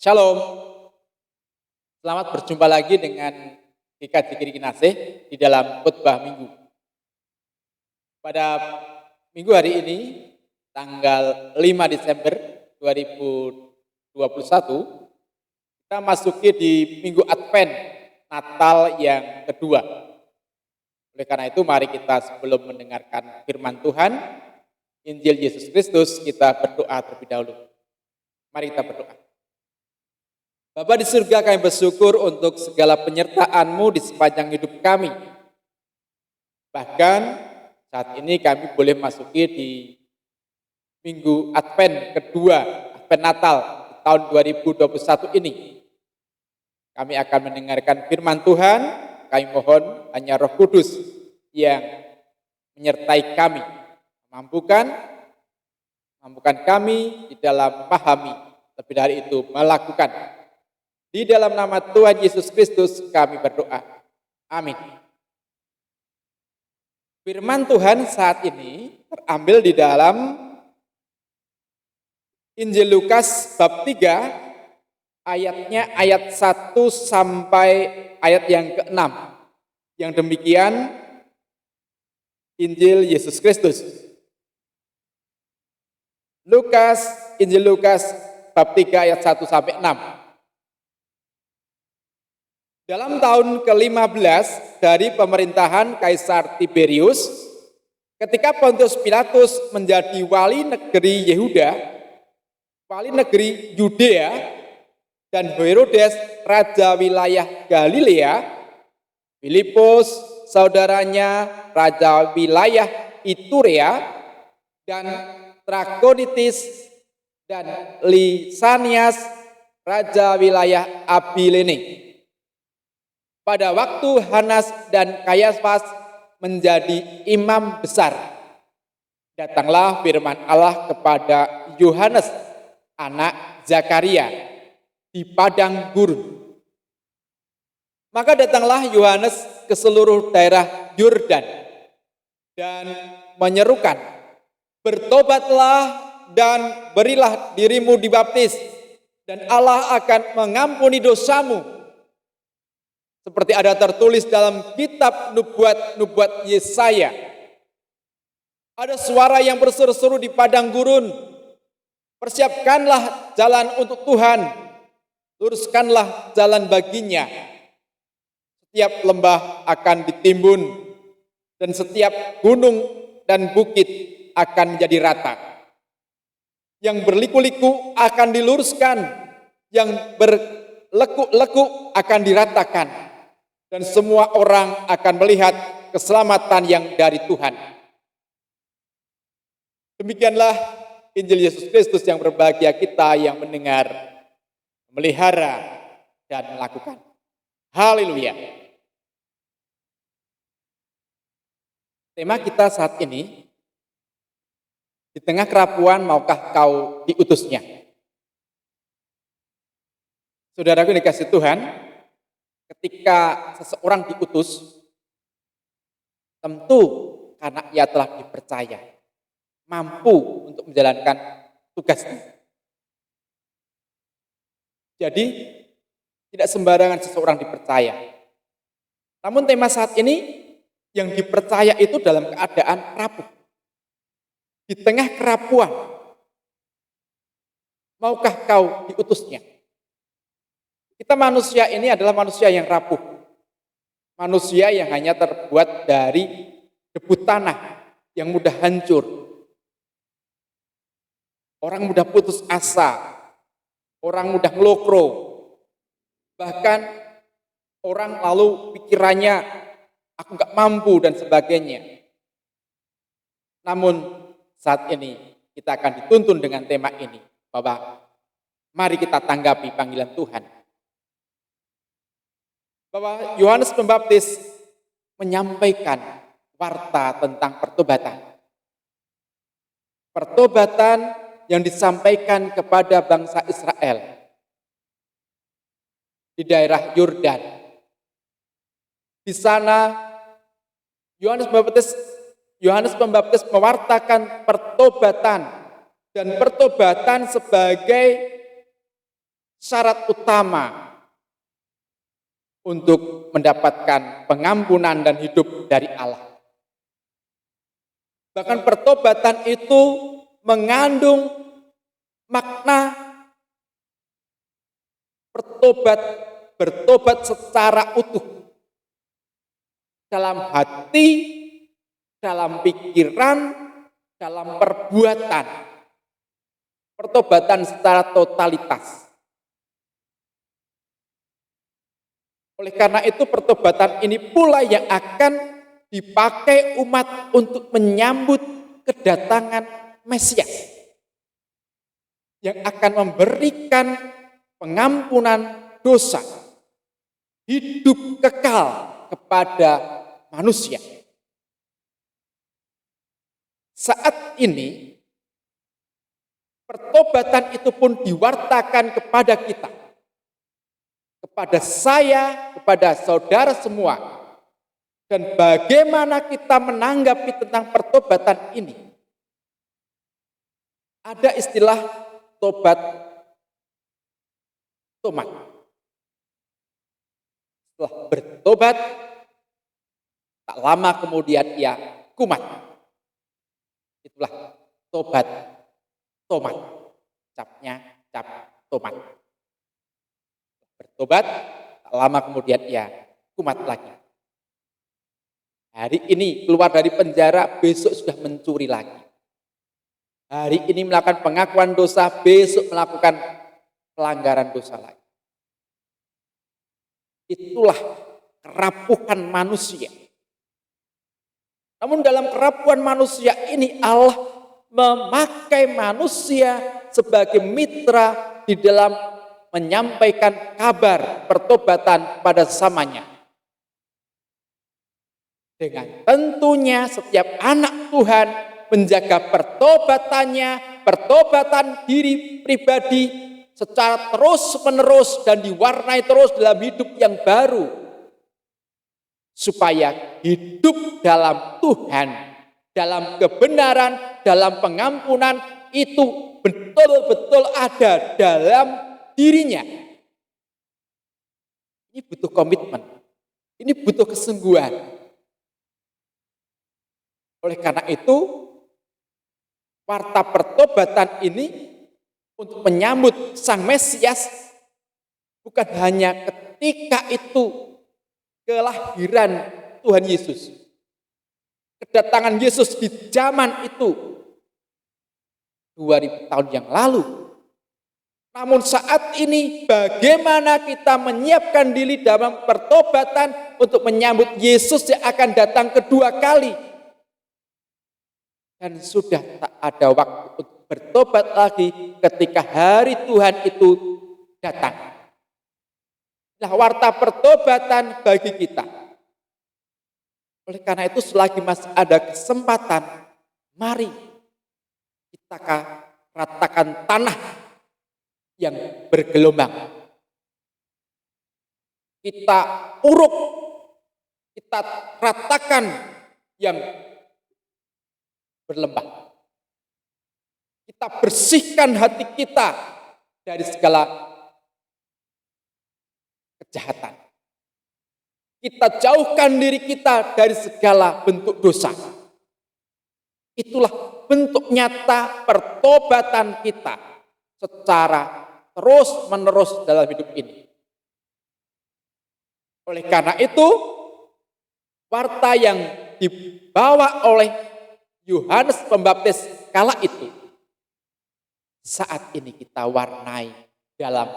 Shalom, selamat berjumpa lagi dengan GKJ Kiri Kinasih di dalam khotbah minggu. Pada minggu hari ini, tanggal 5 Desember 2021, kita masuki di minggu Advent, Natal yang kedua. Oleh karena itu, mari kita sebelum mendengarkan firman Tuhan, Injil Yesus Kristus, kita berdoa terlebih dahulu. Mari kita berdoa. Bapa di surga, kami bersyukur untuk segala penyertaan-Mu di sepanjang hidup kami. Bahkan saat ini kami boleh masuki di minggu Advent kedua, Advent Natal tahun 2021 ini. Kami akan mendengarkan firman Tuhan, kami mohon hanya Roh Kudus yang menyertai kami, mampukan kami di dalam memahami, lebih dari itu melakukan. Di dalam nama Tuhan Yesus Kristus kami berdoa. Amin. Firman Tuhan saat ini terambil di dalam Injil Lukas bab 3, ayatnya ayat 1 sampai ayat yang ke-6. Yang demikian Injil Yesus Kristus. Injil Lukas bab 3 ayat 1 sampai 6. Dalam tahun ke-15 dari pemerintahan Kaisar Tiberius, ketika Pontius Pilatus menjadi wali negeri Yehuda, wali negeri Yudea, dan Herodes raja wilayah Galilea, Filipus saudaranya raja wilayah Iturea, dan Trakonitis dan Lisanias raja wilayah Abilene. Pada waktu Hanas dan Kayafas menjadi imam besar, datanglah firman Allah kepada Yohanes, anak Zakaria, di padang gurun. Maka datanglah Yohanes ke seluruh daerah Yordan dan menyerukan, "Bertobatlah dan berilah dirimu dibaptis, dan Allah akan mengampuni dosamu. Seperti ada tertulis dalam kitab nubuat Yesaya. Ada suara yang berseru-seru di padang gurun, persiapkanlah jalan untuk Tuhan, luruskanlah jalan baginya. Setiap lembah akan ditimbun, dan setiap gunung dan bukit akan menjadi rata. Yang berliku-liku akan diluruskan, yang berlekuk-lekuk akan diratakan. Dan semua orang akan melihat keselamatan yang dari Tuhan." Demikianlah Injil Yesus Kristus yang berbahagia kita yang mendengar, memelihara, dan melakukan. Haleluya. Tema kita saat ini, di tengah kerapuan maukah kau diutusnya? Saudaraku dikasih Tuhan, ketika seseorang diutus, tentu karena ia telah dipercaya, mampu untuk menjalankan tugasnya. Jadi, tidak sembarangan seseorang dipercaya. Namun tema saat ini, yang dipercaya itu dalam keadaan rapuh. Di tengah kerapuan, maukah kau diutusnya? Kita manusia ini adalah manusia yang rapuh. Manusia yang hanya terbuat dari debu tanah yang mudah hancur. Orang mudah putus asa. Orang mudah ngelokro. Bahkan orang lalu pikirannya, aku gak mampu dan sebagainya. Namun saat ini kita akan dituntun dengan tema ini, bahwa mari kita tanggapi panggilan Tuhan. Bahwa Yohanes Pembaptis menyampaikan warta tentang pertobatan. Pertobatan yang disampaikan kepada bangsa Israel di daerah Yordan. Di sana Yohanes Pembaptis mewartakan pertobatan, dan pertobatan sebagai syarat utama untuk mendapatkan pengampunan dan hidup dari Allah. Bahkan pertobatan itu mengandung makna bertobat secara utuh. Dalam hati, dalam pikiran, dalam perbuatan. Pertobatan secara totalitas. Oleh karena itu pertobatan ini pula yang akan dipakai umat untuk menyambut kedatangan Mesias. Yang akan memberikan pengampunan dosa, hidup kekal kepada manusia. Saat ini, pertobatan itu pun diwartakan kepada kita, kepada saya, kepada saudara semua. Dan bagaimana kita menanggapi tentang pertobatan ini? Ada istilah tobat tomat. Setelah bertobat, tak lama kemudian ia kumat. Itulah tobat tomat. Capnya cap tomat. Bertobat, tak lama kemudian ia kumat lagi. Hari ini keluar dari penjara, besok sudah mencuri lagi. Hari ini melakukan pengakuan dosa, besok melakukan pelanggaran dosa lagi. Itulah kerapuhan manusia. Namun dalam kerapuhan manusia ini Allah memakai manusia sebagai mitra di dalam menyampaikan kabar pertobatan pada sesamanya. Dengan tentunya setiap anak Tuhan menjaga pertobatannya, pertobatan diri pribadi secara terus-menerus dan diwarnai terus dalam hidup yang baru. Supaya hidup dalam Tuhan, dalam kebenaran, dalam pengampunan itu betul-betul ada dalam dirinya. Ini butuh komitmen, ini butuh kesungguhan. Oleh karena itu, warta pertobatan ini untuk menyambut Sang Mesias bukan hanya ketika itu kelahiran Tuhan Yesus. Kedatangan Yesus di zaman itu 2000 tahun yang lalu. Namun saat ini bagaimana kita menyiapkan diri dalam pertobatan untuk menyambut Yesus yang akan datang kedua kali. Dan sudah tak ada waktu untuk bertobat lagi ketika hari Tuhan itu datang. Nah, warta pertobatan bagi kita. Oleh karena itu selagi masih ada kesempatan, mari kita ratakan tanah yang bergelombang. Kita uruk, kita ratakan yang berlembah. Kita bersihkan hati kita dari segala kejahatan. Kita jauhkan diri kita dari segala bentuk dosa. Itulah bentuk nyata pertobatan kita secara terus-menerus dalam hidup ini. Oleh karena itu, warta yang dibawa oleh Yohanes Pembaptis kala itu, saat ini kita warnai dalam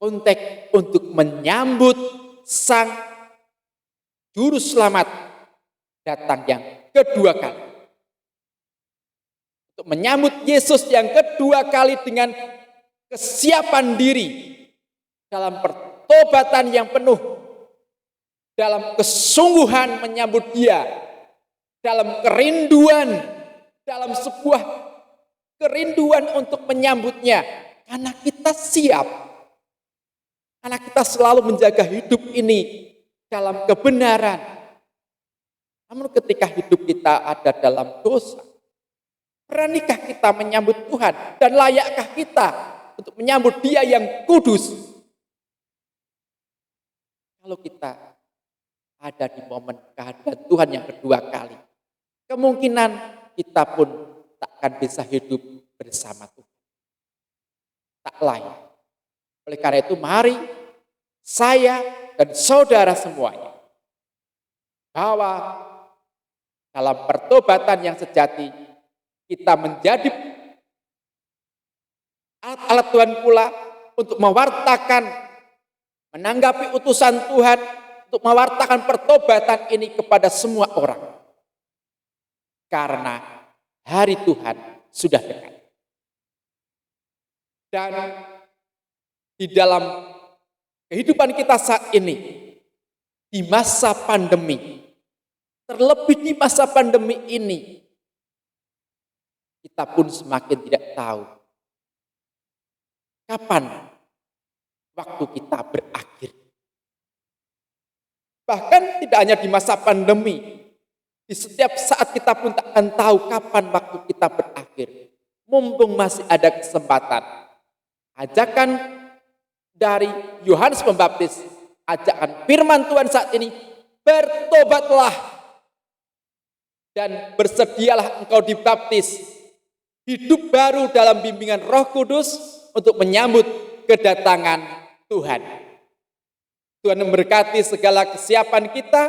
konteks untuk menyambut Sang Juru Selamat datang yang kedua kali. Untuk menyambut Yesus yang kedua kali dengan kesiapan diri dalam pertobatan yang penuh, dalam kesungguhan menyambut Dia, dalam kerinduan, dalam sebuah kerinduan untuk menyambutnya. Karena kita siap. Karena kita selalu menjaga hidup ini dalam kebenaran. Namun ketika hidup kita ada dalam dosa, beranikah kita menyambut Tuhan? Dan layakkah kita untuk menyambut Dia yang kudus. Kalau kita ada di momen kehadiran Tuhan yang kedua kali, kemungkinan kita pun tak akan bisa hidup bersama Tuhan. Tak lain. Oleh karena itu mari saya dan saudara semuanya bahwa dalam pertobatan yang sejati kita menjadi alat-alat Tuhan pula untuk mewartakan, menanggapi utusan Tuhan, untuk mewartakan pertobatan ini kepada semua orang. Karena hari Tuhan sudah dekat. Dan di dalam kehidupan kita saat ini, di masa pandemi, terlebih di masa pandemi ini, kita pun semakin tidak tahu kapan waktu kita berakhir. Bahkan tidak hanya di masa pandemi, di setiap saat kita pun tak akan tahu kapan waktu kita berakhir. Mumpung masih ada kesempatan, ajakan dari Yohanes Pembaptis, ajakan firman Tuhan saat ini, bertobatlah dan bersedialah engkau dibaptis, hidup baru dalam bimbingan Roh Kudus untuk menyambut kedatangan Tuhan. Tuhan memberkati segala kesiapan kita,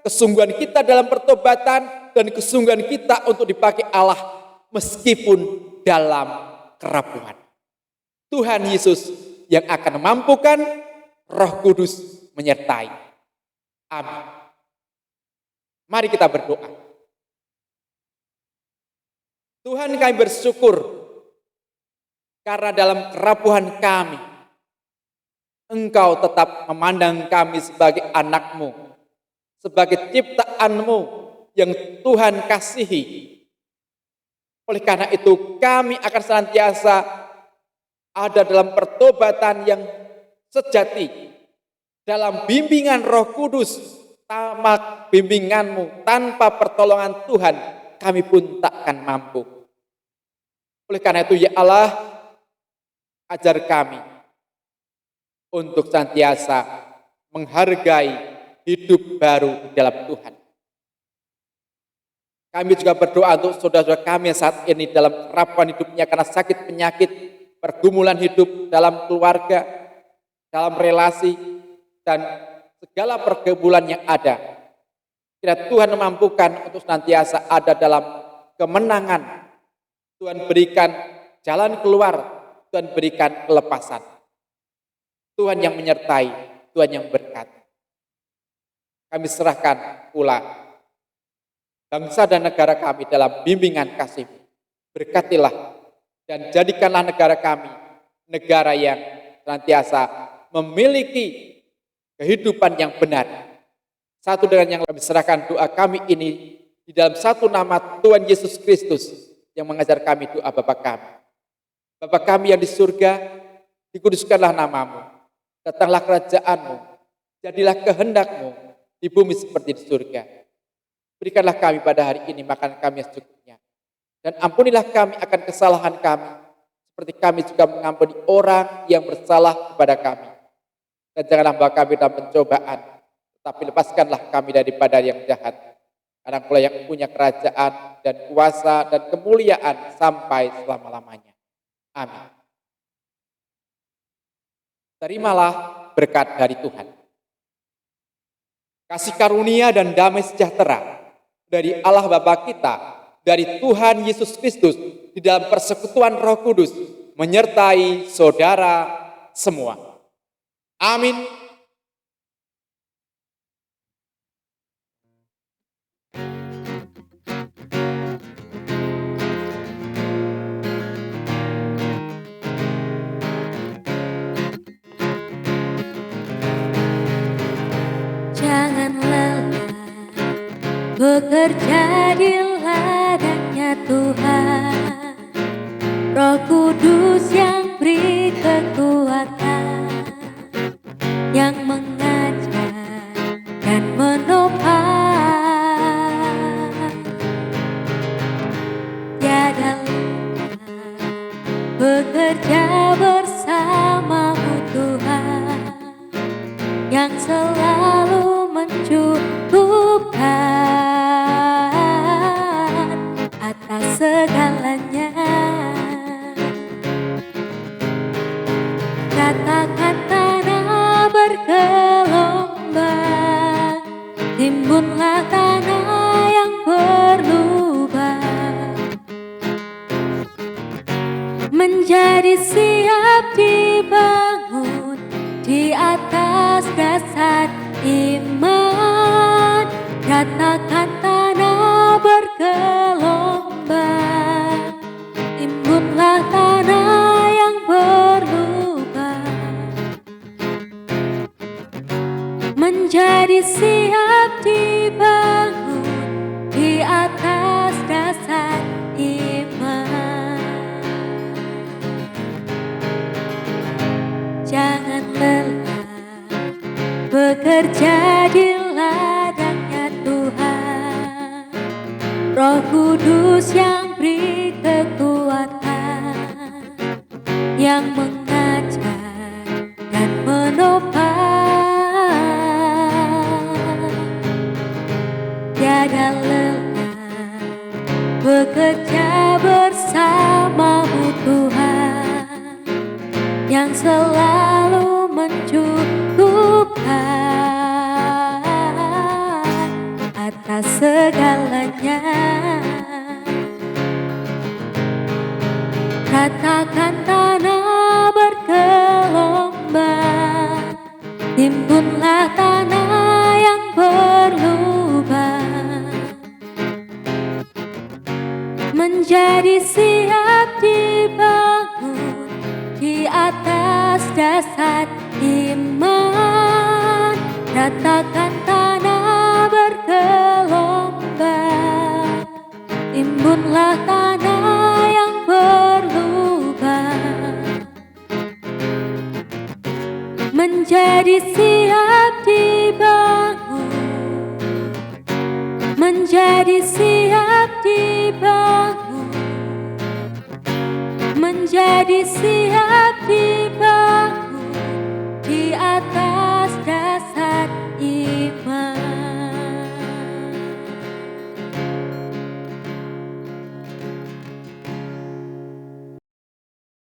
kesungguhan kita dalam pertobatan, dan kesungguhan kita untuk dipakai Allah meskipun dalam kerapuhan. Tuhan Yesus yang akan memampukan, Roh Kudus menyertai. Amin. Mari kita berdoa. Tuhan, kami bersyukur karena dalam kerapuhan kami, Engkau tetap memandang kami sebagai anak-Mu, sebagai ciptaan-Mu yang Tuhan kasihi. Oleh karena itu kami akan senantiasa ada dalam pertobatan yang sejati, dalam bimbingan Roh Kudus, tanpa bimbingan-Mu, tanpa pertolongan Tuhan, kami pun tak akan mampu. Oleh karena itu, ya Allah, ajar kami untuk senantiasa menghargai hidup baru di dalam Tuhan. Kami juga berdoa untuk saudara-saudara kami saat ini dalam kerapuhan hidupnya karena sakit penyakit, pergumulan hidup dalam keluarga, dalam relasi, dan segala pergumulan yang ada. Kiranya Tuhan memampukan untuk senantiasa ada dalam kemenangan. Tuhan berikan jalan keluar, Tuhan berikan kelepasan. Tuhan yang menyertai, Tuhan yang berkati. Kami serahkan pula bangsa dan negara kami dalam bimbingan kasih. Berkatilah dan jadikanlah negara kami negara yang senantiasa memiliki kehidupan yang benar. Satu dengan yang kami serahkan doa kami ini di dalam satu nama Tuhan Yesus Kristus yang mengajar kami doa Bapa kami. Bapa kami yang di surga, dikuduskanlah namamu. Datanglah kerajaan-Mu, jadilah kehendak-Mu di bumi seperti di surga. Berikanlah kami pada hari ini makan kami yang secukupnya. Dan ampunilah kami akan kesalahan kami, seperti kami juga mengampuni orang yang bersalah kepada kami. Dan janganlah membawa kami dalam pencobaan, tetapi lepaskanlah kami daripada yang jahat. Karena Engkau yang punya kerajaan dan kuasa dan kemuliaan sampai selama-lamanya. Amin. Terimalah berkat dari Tuhan. Kasih karunia dan damai sejahtera dari Allah Bapa kita, dari Tuhan Yesus Kristus, di dalam persekutuan Roh Kudus, menyertai saudara semua. Amin. Jangan lelah bekerja di ladangnya Tuhan. Roh Kudus yang beri kekuatan, yang mengajar dan menopang. Tiada lelah bekerja bersama menjadi siap dibangun di atas dasar iman. Jangan lelah bekerja di ladangnya Tuhan. Roh Kudus yang beri kekuatan, yang mengajar dan menopang. Tiada lelah bekerja bersamamu Tuhan, yang selalu mencukupkan atas segalanya. Ratakan tanah bergelombang, timbunlah tanah yang berlubang, menjadi siap dibangun di atas dasar iman. Ratakan tanah bergelombang, timbunlah tanah yang berlubang, menjadi siap dibangun, menjadi siap dibangun, menjadi siap dibangun.